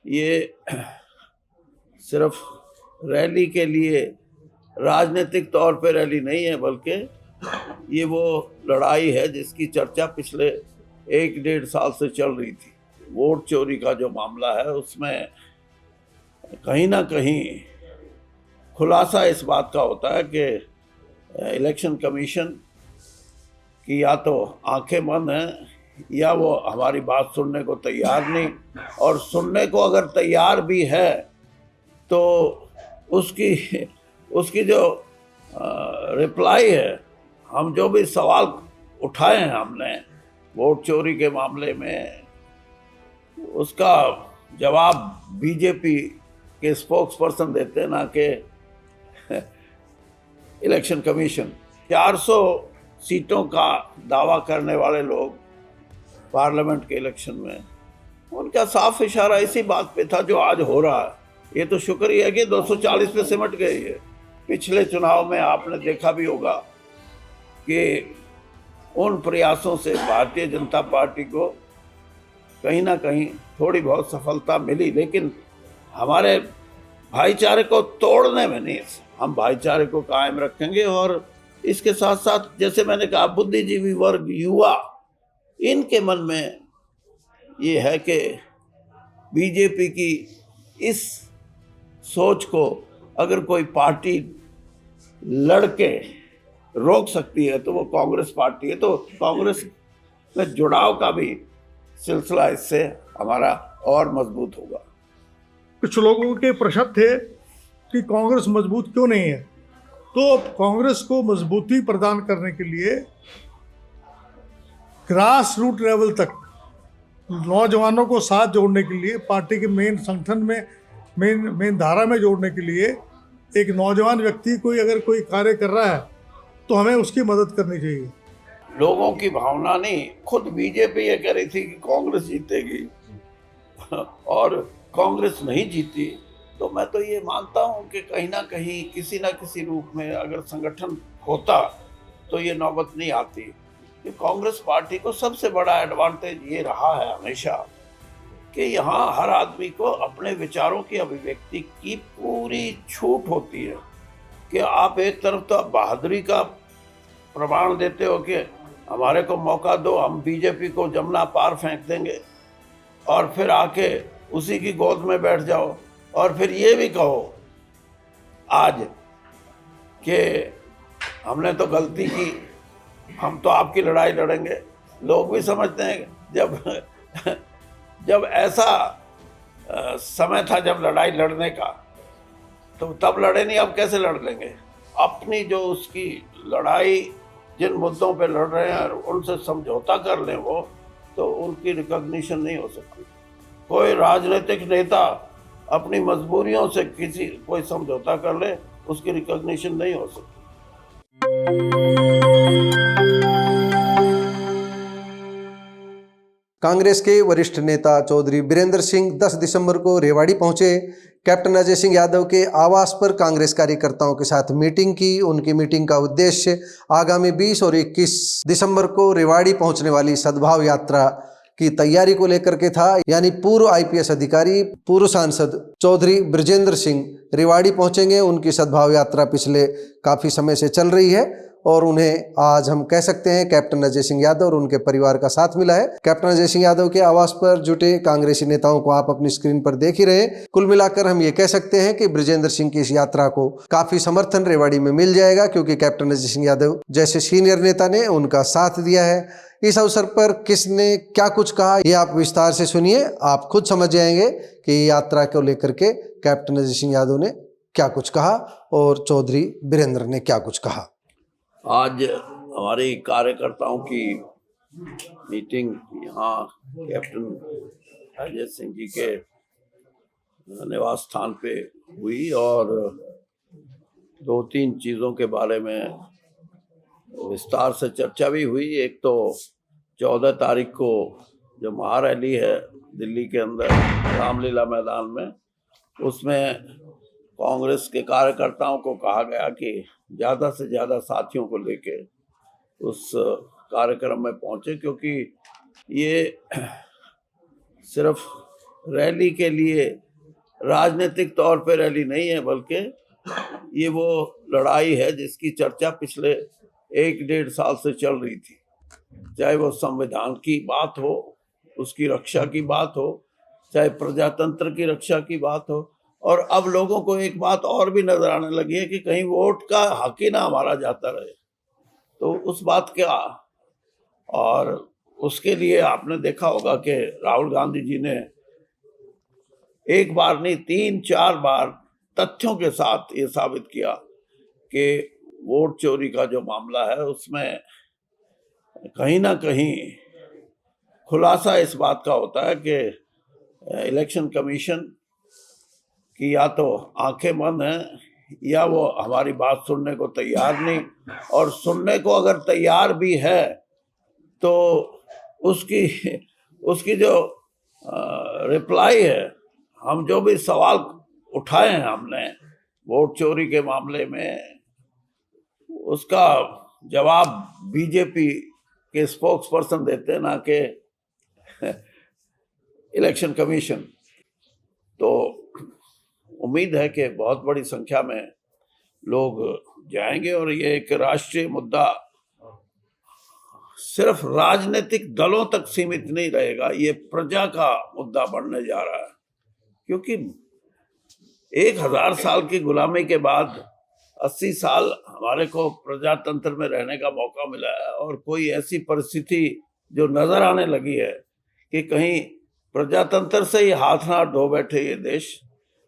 ये सिर्फ रैली के लिए, राजनीतिक तौर पे रैली नहीं है, बल्कि ये वो लड़ाई है जिसकी चर्चा पिछले 1-1.5 साल से चल रही थी। वोट चोरी का जो मामला है उसमें कहीं ना कहीं खुलासा इस बात का होता है कि इलेक्शन कमीशन की या तो आंखें बंद हैं या वो हमारी बात सुनने को तैयार नहीं, और सुनने को अगर तैयार भी है तो उसकी जो रिप्लाई है, हम जो भी सवाल उठाए हैं हमने वोट चोरी के मामले में, उसका जवाब बीजेपी के स्पोक्स पर्सन देते हैं, ना कि इलेक्शन कमीशन। 400 सीटों का दावा करने वाले लोग पार्लियामेंट के इलेक्शन में, उनका साफ इशारा इसी बात पे था जो आज हो रहा है। ये तो शुक्र ही है कि 240 पे सिमट गई है। पिछले चुनाव में आपने देखा भी होगा कि उन प्रयासों से भारतीय जनता पार्टी को कहीं ना कहीं थोड़ी बहुत सफलता मिली, लेकिन हमारे भाईचारे को तोड़ने में नहीं। हम भाईचारे को कायम रखेंगे और इसके साथ साथ, जैसे मैंने कहा, बुद्धिजीवी वर्ग, युवा, इनके मन में ये है कि बीजेपी की इस सोच को अगर कोई पार्टी लड़के रोक सकती है तो वो कांग्रेस पार्टी है। तो कांग्रेस में जुड़ाव का भी सिलसिला इससे हमारा और मजबूत होगा। कुछ लोगों के प्रश्न थे कि कांग्रेस मजबूत क्यों नहीं है, तो कांग्रेस को मजबूती प्रदान करने के लिए ग्रास रूट लेवल तक नौजवानों को साथ जोड़ने के लिए, पार्टी के मेन संगठन में, मेन धारा में जोड़ने के लिए, एक नौजवान व्यक्ति कोई अगर कोई कार्य कर रहा है तो हमें उसकी मदद करनी चाहिए। लोगों की भावना नहीं, खुद बीजेपी ये कह रही थी कि कांग्रेस जीतेगी और कांग्रेस नहीं जीती। तो मैं तो ये मानता हूँ कि कहीं ना कहीं किसी ना किसी रूप में अगर संगठन होता तो ये नौबत नहीं आती। कि कांग्रेस पार्टी को सबसे बड़ा एडवांटेज ये रहा है हमेशा कि यहाँ हर आदमी को अपने विचारों की अभिव्यक्ति की पूरी छूट होती है। कि आप एक तरफ तो बहादुरी का प्रमाण देते हो कि हमारे को मौका दो, हम बीजेपी को जमुना पार फेंक देंगे, और फिर आके उसी की गोद में बैठ जाओ और फिर ये भी कहो आज कि हमने तो गलती की, हम तो आपकी लड़ाई लड़ेंगे। लोग भी समझते हैं जब ऐसा समय था जब लड़ाई लड़ने का, तो तब लड़े नहीं, अब कैसे लड़ लेंगे? अपनी जो उसकी लड़ाई, जिन मुद्दों पे लड़ रहे हैं उनसे समझौता कर लें वो, तो उनकी रिकॉग्निशन नहीं हो सकती। कोई राजनीतिक नेता अपनी मजबूरियों से कोई समझौता कर ले, उसकी रिकॉग्निशन नहीं हो सकती। कांग्रेस के वरिष्ठ नेता चौधरी बीरेंद्र सिंह 10 दिसंबर को रेवाड़ी पहुंचे। कैप्टन अजय सिंह यादव के आवास पर कांग्रेस कार्यकर्ताओं के साथ मीटिंग की। उनकी मीटिंग का उद्देश्य आगामी 20 और 21 दिसंबर को रेवाड़ी पहुंचने वाली सद्भाव यात्रा की तैयारी को लेकर के था। यानी पूर्व आईपीएस अधिकारी, पूर्व सांसद चौधरी बृजेंद्र सिंह रेवाड़ी पहुंचेंगे। उनकी सद्भाव यात्रा पिछले काफ़ी समय से चल रही है और उन्हें आज हम कह सकते हैं कैप्टन अजय सिंह यादव और उनके परिवार का साथ मिला है। कैप्टन अजय सिंह यादव के आवास पर जुटे कांग्रेसी नेताओं को आप अपनी स्क्रीन पर देख ही रहे हैं। कुल मिलाकर हम ये कह सकते हैं कि बृजेंद्र सिंह की इस यात्रा को काफी समर्थन रेवाड़ी में मिल जाएगा, क्योंकि कैप्टन अजय सिंह यादव जैसे सीनियर नेता ने उनका साथ दिया है। इस अवसर पर किसने क्या कुछ कहा ये आप विस्तार से सुनिए, आप खुद समझ जाएंगे कि यात्रा को लेकर के कैप्टन अजय सिंह यादव ने क्या कुछ कहा और चौधरी बीरेंद्र ने क्या कुछ कहा। आज हमारे कार्यकर्ताओं की मीटिंग यहाँ कैप्टन अजय सिंह जी के निवास स्थान पे हुई और 2-3 चीज़ों के बारे में विस्तार से चर्चा भी हुई। एक तो 14 तारीख को जो महारैली है दिल्ली के अंदर रामलीला मैदान में, उसमें कांग्रेस के कार्यकर्ताओं को कहा गया कि ज़्यादा से ज़्यादा साथियों को लेके उस कार्यक्रम में पहुंचे, क्योंकि ये सिर्फ रैली के लिए राजनीतिक तौर पे रैली नहीं है, बल्कि ये वो लड़ाई है जिसकी चर्चा पिछले 1-1.5 साल से चल रही थी। चाहे वो संविधान की बात हो, उसकी रक्षा की बात हो, चाहे प्रजातंत्र की रक्षा की बात हो, और अब लोगों को एक बात और भी नजर आने लगी है कि कहीं वोट का हक ही ना हमारा जाता रहे। तो उस बात का, और उसके लिए आपने देखा होगा कि राहुल गांधी जी ने एक बार नहीं 3-4 बार तथ्यों के साथ ये साबित किया कि वोट चोरी का जो मामला है उसमें कहीं ना कहीं खुलासा इस बात का होता है कि इलेक्शन कमीशन की या तो आंखें बंद हैं या वो हमारी बात सुनने को तैयार नहीं, और सुनने को अगर तैयार भी है तो उसकी जो रिप्लाई है, हम जो भी सवाल उठाए हैं हमने वोट चोरी के मामले में, उसका जवाब बीजेपी के स्पोक्स पर्सन देते हैं, ना कि इलेक्शन कमीशन। तो उम्मीद है कि बहुत बड़ी संख्या में लोग जाएंगे और ये एक राष्ट्रीय मुद्दा सिर्फ राजनीतिक दलों तक सीमित नहीं रहेगा, ये प्रजा का मुद्दा बनने जा रहा है। क्योंकि 1000 साल की गुलामी के बाद 80 साल हमारे को प्रजातंत्र में रहने का मौका मिला है, और कोई ऐसी परिस्थिति जो नजर आने लगी है कि कहीं प्रजातंत्र से ही हाथ ना धो बैठे ये देश,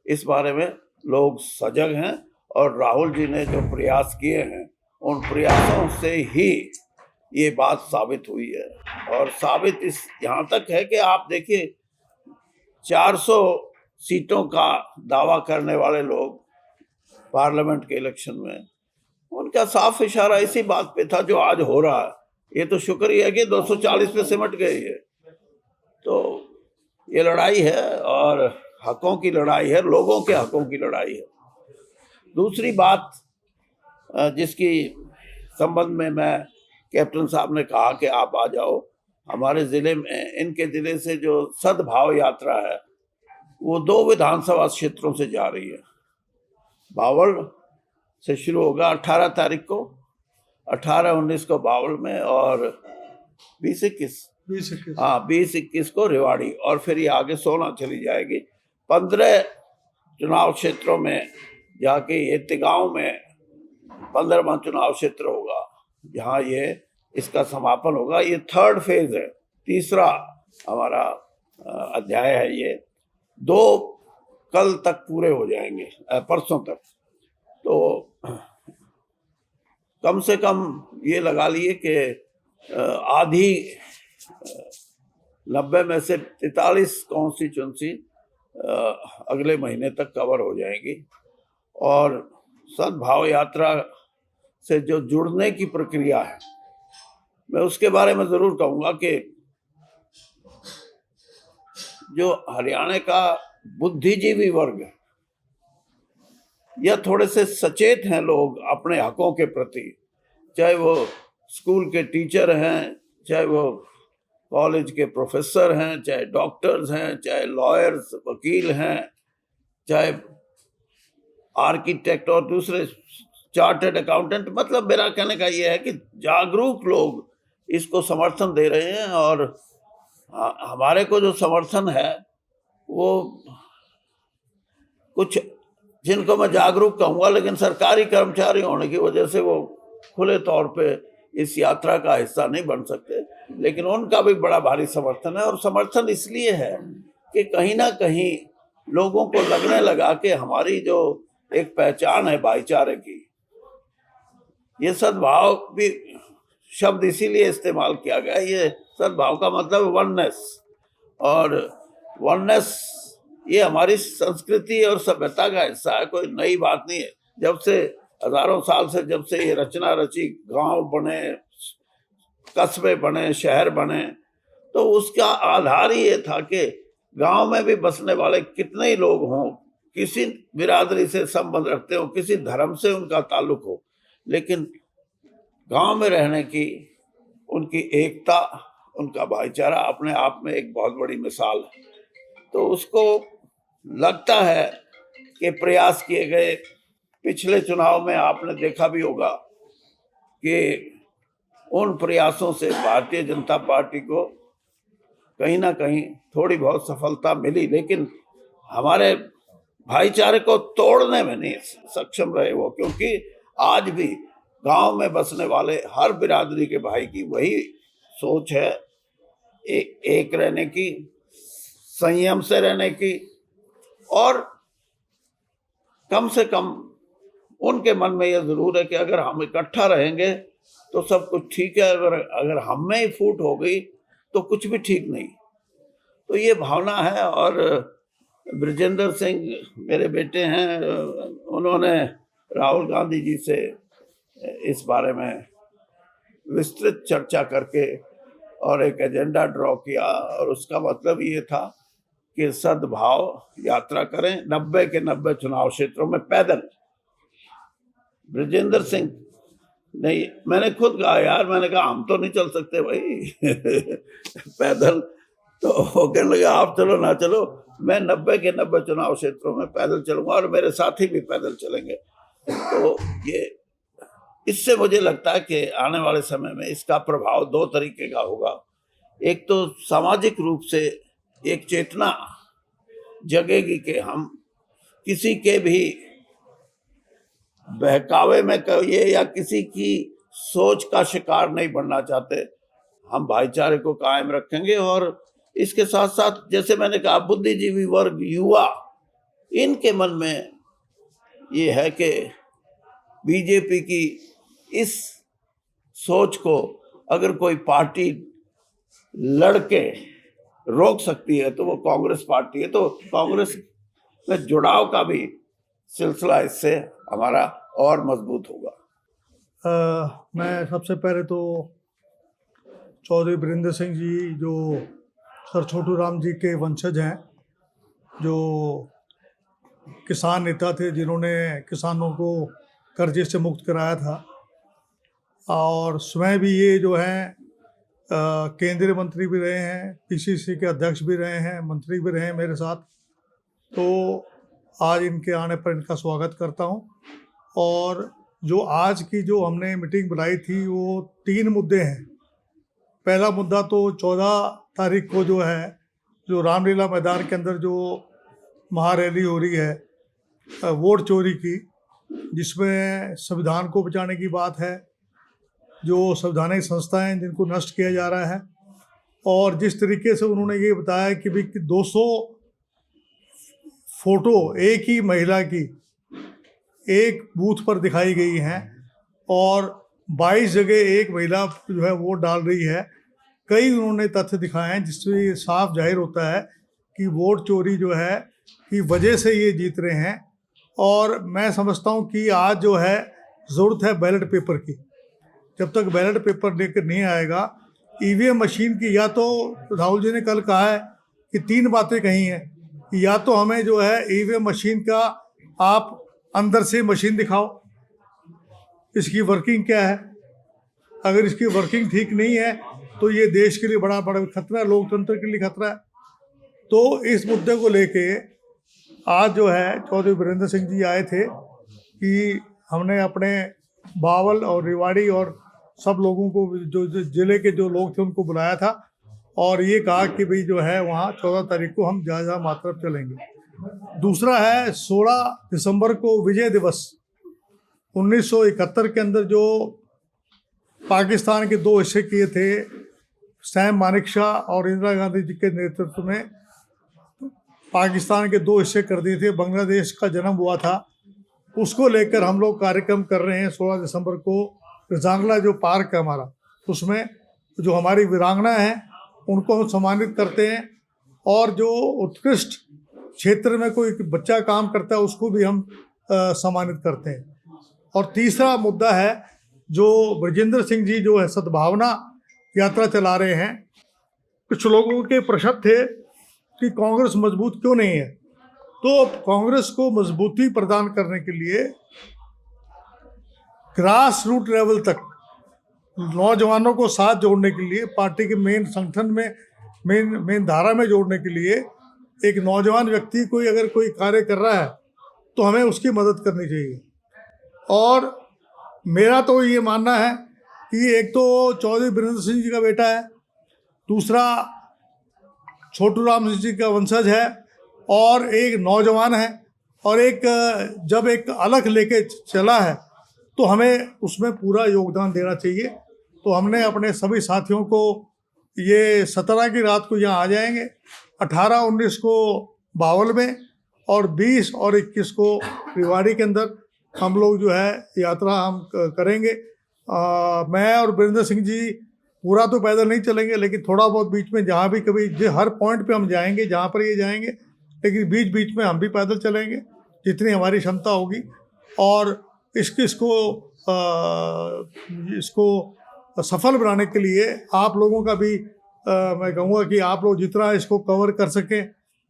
इस बारे में लोग सजग हैं। और राहुल जी ने जो प्रयास किए हैं उन प्रयासों से ही ये बात साबित हुई है। और साबित इस यहाँ तक है कि आप देखिए 400 सीटों का दावा करने वाले लोग पार्लियामेंट के इलेक्शन में, उनका साफ इशारा इसी बात पे था जो आज हो रहा है। ये तो शुक्र ही है कि 240 पे सिमट गई है। तो ये लड़ाई है और हकों की लड़ाई है, लोगों के हकों की लड़ाई है। दूसरी बात जिसकी संबंध में मैं कैप्टन साहब ने कहा कि आप आ जाओ हमारे जिले में, इनके जिले से जो सद्भाव यात्रा है वो 2 विधानसभा क्षेत्रों से जा रही है। बावल से शुरू होगा 18 तारीख को, 18-19 को बावल में, और 20-21 को रेवाड़ी, और फिर ये आगे 16 चली जाएगी। 15 चुनाव क्षेत्रों में जाके ये तिगांव में 15वां चुनाव क्षेत्र होगा जहाँ ये इसका समापन होगा। ये 3rd फेज है, तीसरा हमारा अध्याय है। ये 2 कल तक पूरे हो जाएंगे, परसों तक। तो कम से कम ये लगा लिए कि आधी 90 में से 43 कॉन्स्टिट्यूंसी अगले महीने तक कवर हो जाएगी। और सद्भाव यात्रा से जो जुड़ने की प्रक्रिया है, मैं उसके बारे में जरूर कहूंगा कि जो हरियाणा का बुद्धिजीवी वर्ग है या थोड़े से सचेत हैं लोग अपने हकों के प्रति, चाहे वो स्कूल के टीचर हैं, चाहे वो कॉलेज के प्रोफेसर हैं, चाहे डॉक्टर्स हैं, चाहे लॉयर्स वकील हैं, चाहे आर्किटेक्ट और दूसरे चार्टर्ड अकाउंटेंट, मतलब मेरा कहने का ये है कि जागरूक लोग इसको समर्थन दे रहे हैं। और हमारे को जो समर्थन है वो कुछ जिनको मैं जागरूक कहूँगा, लेकिन सरकारी कर्मचारी होने की वजह से वो खुले तौर पे इस यात्रा का हिस्सा नहीं बन सकते, लेकिन उनका भी बड़ा भारी समर्थन है। और समर्थन इसलिए है कि कहीं ना कहीं लोगों को लगने लगा कि हमारी जो एक पहचान है भाईचारे की, ये सद्भाव भी शब्द इसीलिए इस्तेमाल किया गया। ये सद्भाव का मतलब वननेस, और वननेस ये हमारी संस्कृति और सभ्यता का हिस्सा है, कोई नई बात नहीं है। जब से हजारों साल से, जब से ये रचना रची, गांव बने, कस्बे बने, शहर बने, तो उसका आधार ही ये था कि गांव में भी बसने वाले कितने ही लोग हों, किसी बिरादरी से संबंध रखते हो, किसी धर्म से उनका ताल्लुक हो, लेकिन गांव में रहने की उनकी एकता, उनका भाईचारा अपने आप में एक बहुत बड़ी मिसाल है। तो उसको लगता है कि प्रयास किए गए। पिछले चुनाव में आपने देखा भी होगा कि उन प्रयासों से भारतीय जनता पार्टी को कहीं ना कहीं थोड़ी बहुत सफलता मिली, लेकिन हमारे भाईचारे को तोड़ने में नहीं सक्षम रहे वो, क्योंकि आज भी गांव में बसने वाले हर बिरादरी के भाई की वही सोच है, एक रहने की, संयम से रहने की, और कम से कम उनके मन में यह जरूर है कि अगर हम इकट्ठा रहेंगे तो सब कुछ ठीक है, अगर हम में ही फूट हो गई तो कुछ भी ठीक नहीं। तो ये भावना है। और ब्रिजेंद्र सिंह मेरे बेटे हैं, उन्होंने राहुल गांधी जी से इस बारे में विस्तृत चर्चा करके और एक एजेंडा ड्रॉ किया, और उसका मतलब ये था कि सद्भाव यात्रा करें 90 के 90 चुनाव क्षेत्रों में पैदल। ब्रिजेंद्र सिंह नहीं, मैंने खुद कहा यार, मैंने कहा हम तो नहीं चल सकते भाई पैदल। तो वो कहने लगे आप चलो ना चलो, मैं 90 के 90 चुनाव क्षेत्रों में पैदल चलूंगा और मेरे साथी भी पैदल चलेंगे। तो ये इससे मुझे लगता है कि आने वाले समय में इसका प्रभाव दो तरीके का होगा। एक तो सामाजिक रूप से एक चेतना जगेगी कि हम किसी के भी बहकावे में कहिए या किसी की सोच का शिकार नहीं बनना चाहते। हम भाईचारे को कायम रखेंगे, और इसके साथ साथ जैसे मैंने कहा बुद्धिजीवी वर्ग, युवा, इनके मन में ये है कि बीजेपी की इस सोच को अगर कोई पार्टी लड़के रोक सकती है तो वो कांग्रेस पार्टी है। तो कांग्रेस में जुड़ाव का भी सिलसिला इससे हमारा और मजबूत होगा। मैं सबसे पहले तो चौधरी बीरेंद्र सिंह जी जो सर छोटू राम जी के वंशज हैं, जो किसान नेता थे जिन्होंने किसानों को कर्जे से मुक्त कराया था, और स्वयं भी ये जो हैं केंद्रीय मंत्री भी रहे हैं, पीसीसी के अध्यक्ष भी रहे हैं, मंत्री भी रहे हैं मेरे साथ। तो आज इनके आने पर इनका स्वागत करता हूं। और जो आज की जो हमने मीटिंग बुलाई थी वो 3 मुद्दे हैं। पहला मुद्दा तो 14 तारीख को जो है, जो रामलीला मैदान के अंदर जो महारैली हो रही है वोट चोरी की, जिसमें संविधान को बचाने की बात है, जो संवैधानिक संस्थाएं जिनको नष्ट किया जा रहा है, और जिस तरीके से उन्होंने ये बताया कि भी 200 फोटो एक ही महिला की एक बूथ पर दिखाई गई हैं, और 22 जगह एक महिला जो है वोट डाल रही है। कई उन्होंने तथ्य दिखाए हैं जिससे ये साफ जाहिर होता है कि वोट चोरी जो है की वजह से ये जीत रहे हैं। और मैं समझता हूँ कि आज जो है ज़रूरत है बैलेट पेपर की। जब तक बैलेट पेपर लेकर नहीं आएगा, ईवीएम मशीन की, या तो राहुल जी ने कल कहा है कि 3 बातें कही हैं, या तो हमें जो है ईवीएम मशीन का आप अंदर से मशीन दिखाओ, इसकी वर्किंग क्या है। अगर इसकी वर्किंग ठीक नहीं है तो ये देश के लिए बड़ा बड़ा खतरा है, लोकतंत्र के लिए खतरा है। तो इस मुद्दे को लेके आज जो है चौधरी बीरेंद्र सिंह जी आए थे कि हमने अपने बावल और रेवाड़ी और सब लोगों को, जो जिले के जो लोग थे उनको बुलाया था, और ये कहा कि भाई जो है वहाँ 14 तारीख को हम ज़्यादा मात्रा चलेंगे। दूसरा है 16 दिसंबर को विजय दिवस। 1971 के अंदर जो पाकिस्तान के 2 हिस्से किए थे सैम मानेकशॉ और इंदिरा गांधी जी के नेतृत्व में, पाकिस्तान के 2 हिस्से कर दिए थे, बांग्लादेश का जन्म हुआ था। उसको लेकर हम लोग कार्यक्रम कर रहे हैं। 16 दिसंबर को रजांगला जो पार्क है हमारा, उसमें जो हमारी वीरांगना है उनको हम सम्मानित करते हैं, और जो उत्कृष्ट क्षेत्र में कोई बच्चा काम करता है उसको भी हम सम्मानित करते हैं। और तीसरा मुद्दा है जो ब्रजेंद्र सिंह जी जो है सद्भावना यात्रा चला रहे हैं। कुछ लोगों के प्रश्न थे कि कांग्रेस मजबूत क्यों नहीं है। तो कांग्रेस को मजबूती प्रदान करने के लिए ग्रास रूट लेवल तक नौजवानों को साथ जोड़ने के लिए, पार्टी के मेन संगठन में मेन धारा में जोड़ने के लिए एक नौजवान व्यक्ति कोई अगर कोई कार्य कर रहा है तो हमें उसकी मदद करनी चाहिए। और मेरा तो ये मानना है कि एक तो चौधरी बीरेंद्र सिंह जी का बेटा है, दूसरा छोटू राम सिंह जी का वंशज है, और एक नौजवान है, और एक जब एक अलख लेके चला है तो हमें उसमें पूरा योगदान देना चाहिए। तो हमने अपने सभी साथियों को ये 17 की रात को यहाँ आ जाएंगे, 18-19 को बावल में, और 20 और 21 को रेवाड़ी के अंदर हम लोग जो है यात्रा हम करेंगे। मैं और बीरेंद्र सिंह जी पूरा तो पैदल नहीं चलेंगे, लेकिन थोड़ा बहुत बीच में जहाँ भी कभी हर पॉइंट पे हम जाएंगे जहाँ पर ये जाएंगे, लेकिन बीच बीच में हम भी पैदल चलेंगे जितनी हमारी क्षमता होगी। और इसको सफल बनाने के लिए आप लोगों का भी मैं कहूँगा कि आप लोग जितना इसको कवर कर सकें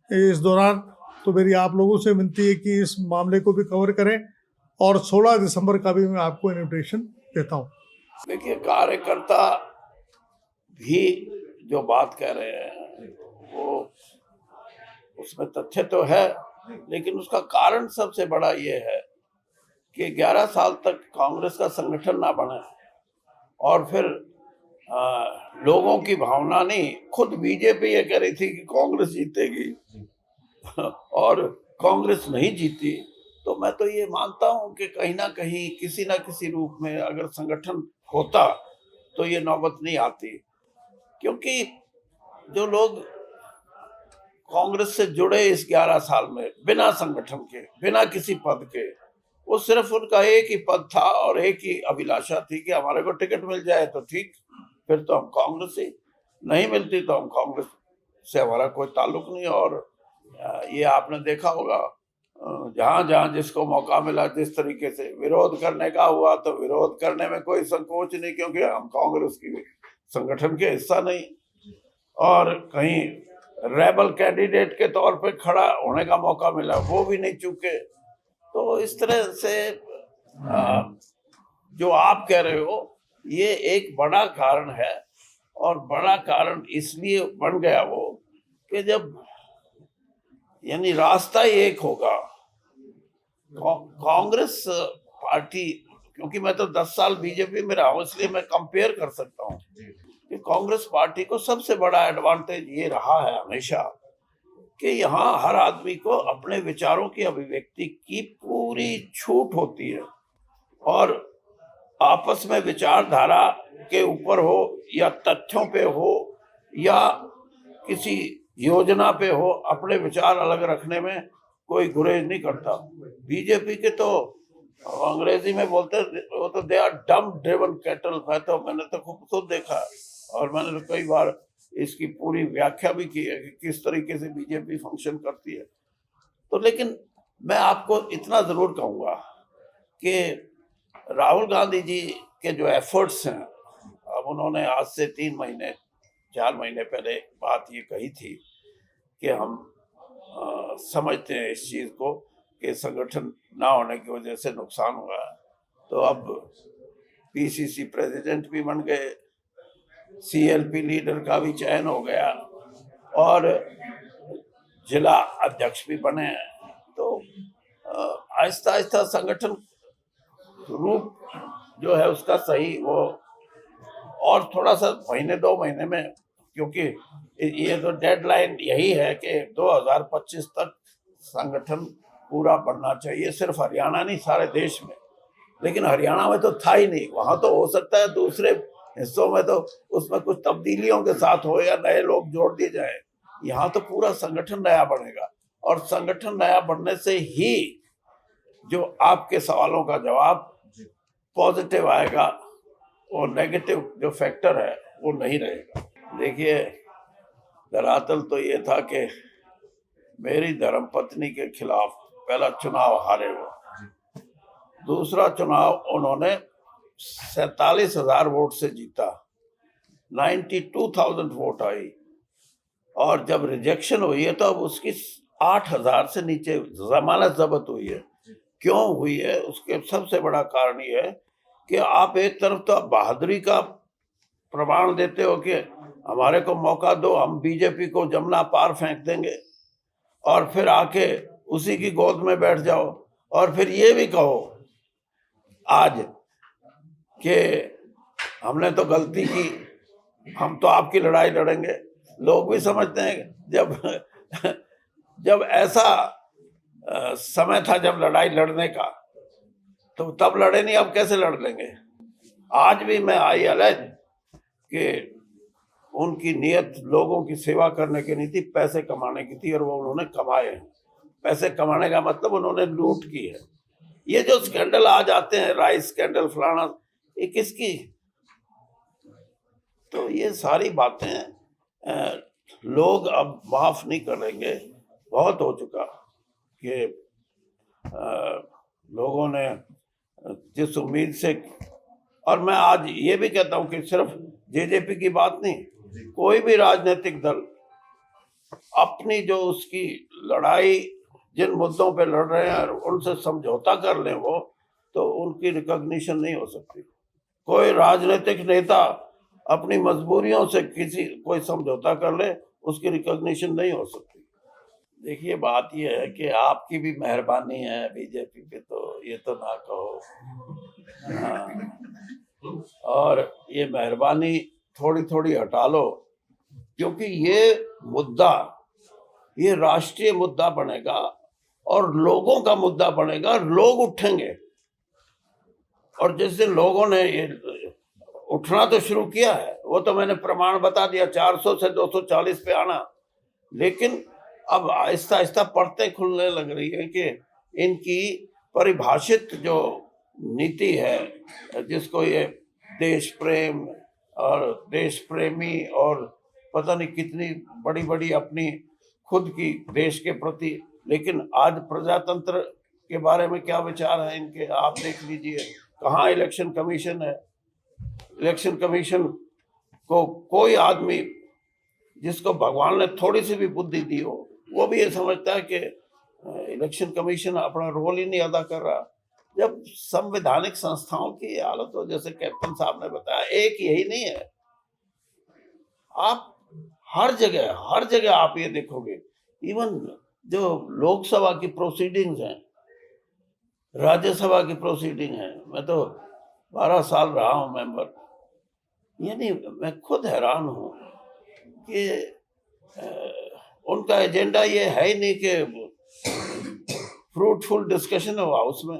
इस दौरान, तो मेरी आप लोगों से विनती है कि इस मामले को भी कवर करें। और 16 दिसंबर का भी मैं आपको इन्विटेशन देता हूँ। देखिए, कार्यकर्ता भी जो बात कह रहे हैं वो उसमें तथ्य तो है, लेकिन उसका कारण सबसे बड़ा ये है कि 11 साल तक कांग्रेस का संगठन ना बने, और फिर लोगों की भावना नहीं, खुद बीजेपी ये कह रही थी कि कांग्रेस जीतेगी और कांग्रेस नहीं जीती। तो मैं तो ये मानता हूं कि कहीं ना कहीं किसी ना किसी रूप में अगर संगठन होता तो ये नौबत नहीं आती, क्योंकि जो लोग कांग्रेस से जुड़े इस 11 साल में बिना संगठन के, बिना किसी पद के, वो सिर्फ उनका एक ही पद था और एक ही अभिलाषा थी कि हमारे को टिकट मिल जाए तो ठीक, फिर तो हम कांग्रेस ही, नहीं मिलती तो हम कांग्रेस से हमारा कोई ताल्लुक नहीं। और ये आपने देखा होगा, जहां जहां जिसको मौका मिला जिस तरीके से विरोध करने का हुआ तो विरोध करने में कोई संकोच नहीं, क्योंकि हम कांग्रेस की संगठन के हिस्सा नहीं, और कहीं रेबल कैंडिडेट के तौर पे खड़ा होने का मौका मिला वो भी नहीं चूके। तो इस तरह से जो आप कह रहे हो ये एक बड़ा कारण है, और बड़ा कारण इसलिए बन गया वो कि जब यानी रास्ता ही एक होगा। कांग्रेस पार्टी, क्योंकि मैं तो 10 साल बीजेपी में रहा हूं इसलिए मैं कंपेयर कर सकता हूं कि कांग्रेस पार्टी को सबसे बड़ा एडवांटेज ये रहा है हमेशा कि यहाँ हर आदमी को अपने विचारों की अभिव्यक्ति की पूरी छूट होती है, और आपस में विचारधारा के ऊपर हो या तथ्यों पे हो या किसी योजना पे हो, अपने विचार अलग रखने में कोई गुरेज नहीं करता। बीजेपी के तो अंग्रेजी में बोलते वो तो they are dumb driven cattle. मैंने तो खुद देखा, और मैंने तो कई बार इसकी पूरी व्याख्या भी की है कि किस तरीके से बीजेपी फंक्शन करती है। तो लेकिन मैं आपको इतना जरूर कहूँगा कि राहुल गांधी जी के जो एफर्ट्स हैं, अब उन्होंने आज से 4 महीने पहले बात ये कही थी कि हम समझते हैं इस चीज़ को कि संगठन ना होने की वजह से नुकसान हुआ है। तो अब पीसीसी प्रेसिडेंट भी बन गए, सीएलपी लीडर का भी चयन हो गया, और जिला अध्यक्ष भी बने हैं। तो आहिस्ता आहिस्ता संगठन रूप जो है उसका सही वो, और थोड़ा सा 2 महीने में, क्योंकि ये तो डेडलाइन यही है कि 2025 तक संगठन पूरा बनना चाहिए, सिर्फ हरियाणा नहीं सारे देश में। लेकिन हरियाणा में तो था ही नहीं, वहां तो हो सकता है दूसरे हिस्सों में तो उसमें कुछ तब्दीलियों के साथ हो या नए लोग जोड़ दिए जाए। यहाँ तो पूरा संगठन नया बनेगा, और संगठन नया बनने से ही जो आपके सवालों का जवाब पॉजिटिव आएगा, और नेगेटिव जो फैक्टर है वो नहीं रहेगा। देखिए, दरअसल तो ये था कि मेरी धर्मपत्नी के खिलाफ पहला चुनाव हारे वो, दूसरा चुनाव उन्होंने 47,000 वोट से जीता, 92,000 वोट आई, और जब रिजेक्शन हुई है तो अब उसकी 8,000 से नीचे जमानत जब्त हुई है। क्यों हुई है? उसके सबसे बड़ा कारण ये है कि आप एक तरफ तो बहादुरी का प्रमाण देते हो कि हमारे को मौका दो, हम बीजेपी को जमुना पार फेंक देंगे, और फिर आके उसी की गोद में बैठ जाओ और फिर ये भी कहो आज कि हमने तो गलती की, हम तो आपकी लड़ाई लड़ेंगे। लोग भी समझते हैं जब ऐसा समय था जब लड़ाई लड़ने का, तो तब लड़े नहीं, अब कैसे लड़ लेंगे। आज भी मैं आई अलर्ट कि उनकी नीयत लोगों की सेवा करने की नहीं थी, पैसे कमाने की थी, और वो उन्होंने कमाए हैं। पैसे कमाने का मतलब उन्होंने लूट की है। ये जो स्कैंडल आज आते हैं, राइस स्कैंडल फलाना, ये किसकी? तो ये सारी बातें लोग अब माफ नहीं करेंगे। बहुत हो चुका कि लोगों ने जिस उम्मीद से, और मैं आज ये भी कहता हूं कि सिर्फ जेजेपी की बात नहीं, कोई भी राजनीतिक दल अपनी जो उसकी लड़ाई जिन मुद्दों पे लड़ रहे हैं उनसे समझौता कर लें वो, तो उनकी रिकॉग्निशन नहीं हो सकती। कोई राजनीतिक नेता अपनी मजबूरियों से कोई समझौता कर ले, उसकी रिकॉग्निशन नहीं हो सकती। देखिए, बात यह है कि आपकी भी मेहरबानी है बीजेपी पे, तो ये तो ना कहो। और ये मेहरबानी थोड़ी थोड़ी हटा लो, क्योंकि ये मुद्दा, ये राष्ट्रीय मुद्दा बनेगा और लोगों का मुद्दा बनेगा, लोग उठेंगे। और जिस दिन लोगों ने ये उठना तो शुरू किया है, वो तो मैंने प्रमाण बता दिया, 400 से 240 पे आना। लेकिन अब आहिस्ता आहिस्ता परतें खुलने लग रही है कि इनकी परिभाषित जो नीति है, जिसको ये देश प्रेम और देश प्रेमी और पता नहीं कितनी बड़ी बड़ी अपनी खुद की देश के प्रति, लेकिन आज प्रजातंत्र के बारे में क्या विचार है इनके, आप देख लीजिए। कहाँ इलेक्शन कमीशन है? इलेक्शन कमीशन को कोई आदमी जिसको भगवान ने थोड़ी सी भी बुद्धि दी हो, वो भी ये समझता है कि इलेक्शन कमीशन अपना रोल ही नहीं अदा कर रहा। जब संवैधानिक संस्थाओं की हालत हो, जैसे कैप्टन साहब ने बताया, एक यही नहीं है, आप हर जगह आप ये देखोगे। इवन जो लोकसभा की प्रोसीडिंग्स हैं, राज्यसभा की प्रोसीडिंग है, मैं तो 12 साल रहा हूं मेंबर, यानी मैं खुद हैरान हूं कि उनका एजेंडा ये है ही नहीं कि फ्रूटफुल डिस्कशन हो हाउस में।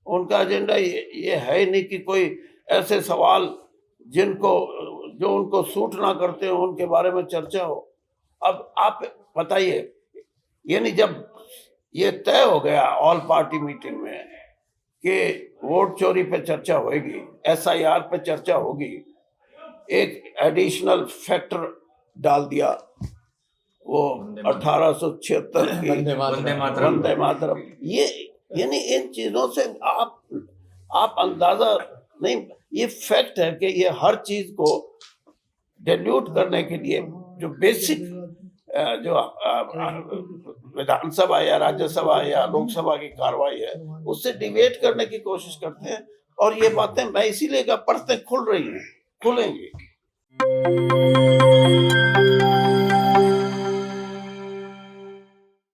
उनका एजेंडा ये है ही नहीं कि कोई ऐसे सवाल जो उनको सूट ना करते हो उनके बारे में चर्चा हो। अब आप बताइए, यानी जब ये तय हो गया ऑल पार्टी मीटिंग में कि वोट चोरी पे चर्चा होगी, SIR पे चर्चा होगी, एक एडिशनल फैक्टर डाल दिया, वो 1876 की वंदे मातरम। ये यानी इन चीजों से आप अंदाजा नहीं, ये फैक्ट है कि ये हर चीज को डिल्यूट करने के लिए जो बेसिक जो विधानसभा या राज्यसभा या लोकसभा की कार्रवाई है, उससे डिबेट करने की कोशिश करते हैं। और ये बातें मैं इसीलिए का परतें खुल रही हैं, खुलेंगी।